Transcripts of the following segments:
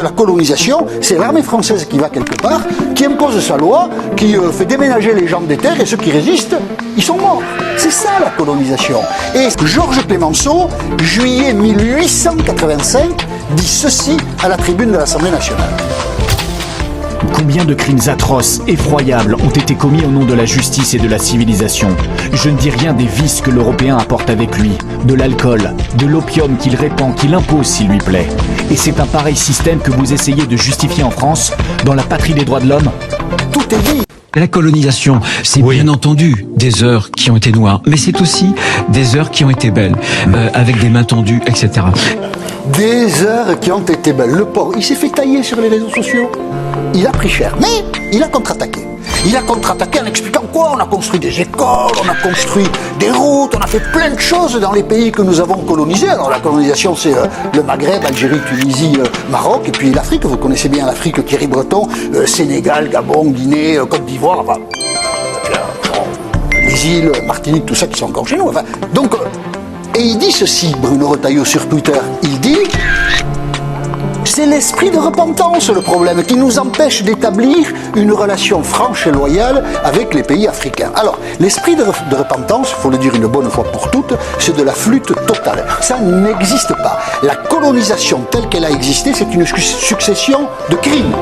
La colonisation, c'est l'armée française qui va quelque part, qui impose sa loi, qui fait déménager les gens des terres, et ceux qui résistent, ils sont morts. C'est ça la colonisation. Et Georges Clemenceau, juillet 1885, dit ceci à la tribune de l'Assemblée nationale. Combien de crimes atroces, effroyables ont été commis au nom de la justice et de la civilisation. Je ne dis rien des vices que l'Européen apporte avec lui, de l'alcool, de l'opium qu'il répand, qu'il impose s'il lui plaît. Et c'est un pareil système que vous essayez de justifier en France, dans la patrie des droits de l'homme. Tout est dit. La colonisation, c'est bien entendu des heures qui ont été noires, mais c'est aussi des heures qui ont été belles, avec des mains tendues, etc. Des heures qui ont été belles. Le pauvre, il s'est fait tailler sur les réseaux sociaux. Il a pris cher, mais il a contre-attaqué. Il a contre-attaqué en expliquant quoi? On a construit des écoles, on a construit des routes, on a fait plein de choses dans les pays que nous avons colonisés. Alors la colonisation, c'est le Maghreb, Algérie, Tunisie, Maroc, et puis l'Afrique. Vous connaissez bien l'Afrique, Thierry Breton, Sénégal, Gabon, Guinée, Côte d'Ivoire, enfin, les îles, Martinique, tout ça qui sont encore chez nous. Enfin, donc, et il dit ceci, Bruno Retailleau sur Twitter, il dit... C'est l'esprit de repentance le problème qui nous empêche d'établir une relation franche et loyale avec les pays africains. Alors, l'esprit de repentance, il faut le dire une bonne fois pour toutes, c'est de la flûte totale. Ça n'existe pas. La colonisation telle qu'elle a existé, c'est une succession de crimes.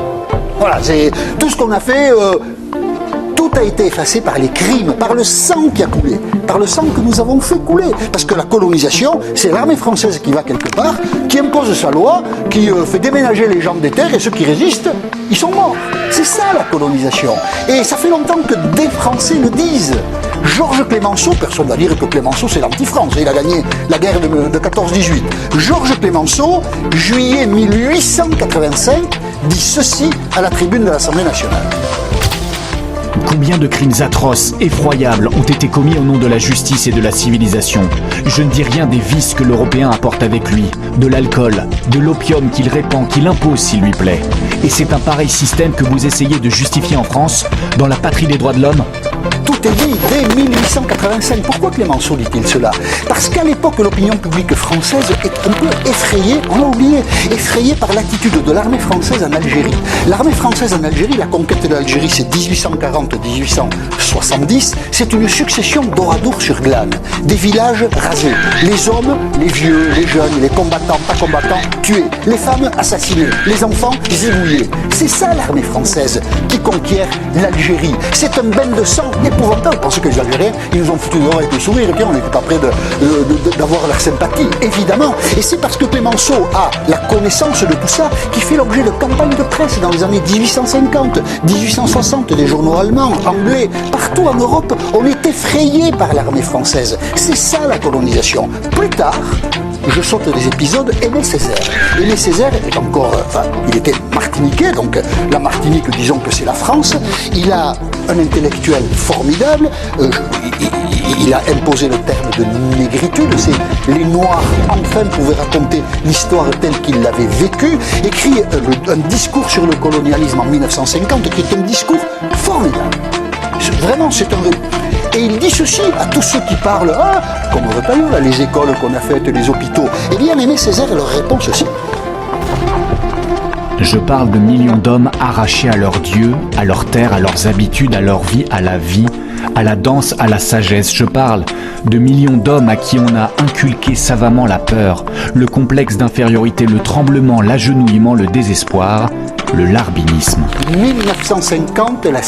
Voilà, c'est tout ce qu'on a fait... Tout a été effacé par les crimes, par le sang qui a coulé, par le sang que nous avons fait couler. Parce que la colonisation, c'est l'armée française qui va quelque part, qui impose sa loi, qui fait déménager les gens des terres, et ceux qui résistent, ils sont morts. C'est ça la colonisation. Et ça fait longtemps que des Français le disent. Georges Clemenceau, personne ne va dire que Clemenceau c'est l'anti-France, il a gagné la guerre de 14-18. Georges Clemenceau, juillet 1885, dit ceci à la tribune de l'Assemblée nationale. Combien de crimes atroces, effroyables ont été commis au nom de la justice et de la civilisation. Je ne dis rien des vices que l'Européen apporte avec lui, de l'alcool, de l'opium qu'il répand, qu'il impose s'il lui plaît. Et c'est un pareil système que vous essayez de justifier en France, dans la patrie des droits de l'homme. Tout est dit dès 1885. Pourquoi Clemenceau dit-il cela? Parce qu'à l'époque, l'opinion publique française est un peu effrayée, on l'a oublié, effrayée par l'attitude de l'armée française en Algérie. L'armée française en Algérie, la conquête de l'Algérie, c'est 1840-1870, c'est une succession d'oradours sur glane, des villages rasés, les hommes, les vieux, les jeunes, les combattants, pas combattants, tués, les femmes assassinées, les enfants zigouillés. C'est ça l'armée française qui conquiert l'Algérie. C'est un bain de sang épouvantable. Je pense que les Algériens, ils nous ont foutu dehors avec le sourire, et puis on n'était pas prêt d'avoir leur sympathie, évidemment. Et c'est parce que Clemenceau a la connaissance de tout ça qui fait l'objet de campagnes de presse dans les années 1850, 1860, des journaux allemands, anglais, partout en Europe, on est effrayé par l'armée française. C'est ça la colonisation. Plus tard, je saute des épisodes, Aimé Césaire. Aimé Césaire est encore, il était martiniquais, donc la Martinique, disons que c'est la France. Il a un intellectuel formidable, il a imposé le terme de négritude, c'est les Noirs enfin pouvaient raconter l'histoire telle qu'ils l'avaient vécue, écrit un discours sur le colonialisme en 1950 qui est un discours formidable. Vraiment, c'est un... Et il dit ceci à tous ceux qui parlent, comme Retailleau, les écoles qu'on a faites, les hôpitaux. Eh bien, Aimé Césaire leur répond ceci. Je parle de millions d'hommes arrachés à leurs dieux, à leur terre, à leurs habitudes, à leur vie, à la danse, à la sagesse. Je parle de millions d'hommes à qui on a inculqué savamment la peur, le complexe d'infériorité, le tremblement, l'agenouillement, le désespoir, le larbinisme. 1950, la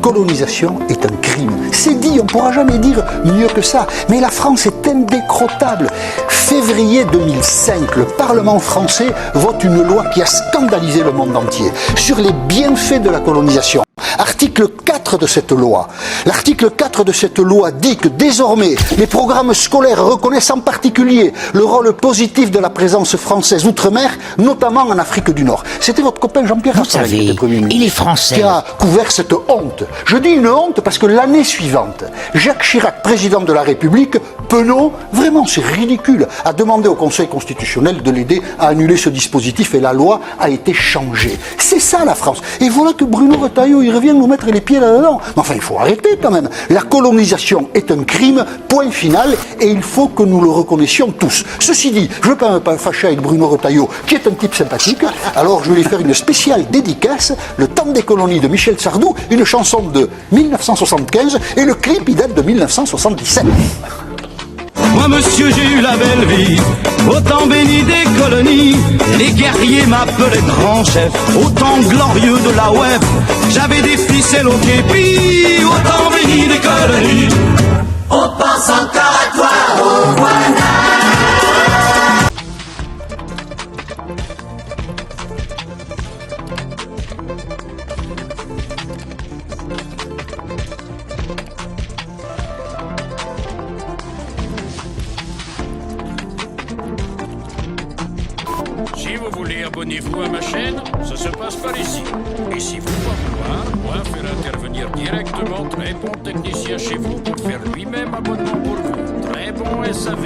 colonisation est un crime. C'est dit, on ne pourra jamais dire mieux que ça. Mais la France est indécrottable. Février 2005, le Parlement français vote une loi qui a scandalisé le monde entier sur les bienfaits de la colonisation. Article 4 de cette loi. L'article 4 de cette loi dit que désormais, les programmes scolaires reconnaissent en particulier le rôle positif de la présence française outre-mer, notamment en Afrique du Nord. C'était votre copain Jean-Pierre Raffarin, qui était Premier ministre, il est français, qui a couvert cette honte. Je dis une honte parce que l'année suivante, Jacques Chirac, président de la République, penaud, vraiment c'est ridicule, a demandé au Conseil constitutionnel de l'aider à annuler ce dispositif et la loi a été changée. C'est ça la France. Et voilà que Bruno Retailleau, il revient nous remettre les pieds là-dedans. Mais enfin, il faut arrêter quand même. La colonisation est un crime, point final, et il faut que nous le reconnaissions tous. Ceci dit, je ne veux pas me fâcher avec Bruno Retailleau, qui est un type sympathique, alors je vais lui faire une spéciale dédicace, Le temps des colonies de Michel Sardou, une chanson de 1975, et le clip il date de 1977. Moi monsieur j'ai eu la belle vie, au temps béni des colonies. Les guerriers m'appelaient grand chef, au temps glorieux de la web. J'avais des ficelles au képi, au temps béni des colonies. On pense encore à toi, au Guana. Si vous voulez, abonnez-vous à ma chaîne, ça se passe par ici. Et si vous voulez moi faire intervenir directement très bon technicien chez vous pour faire lui-même abonnement pour vous. Très bon SAV.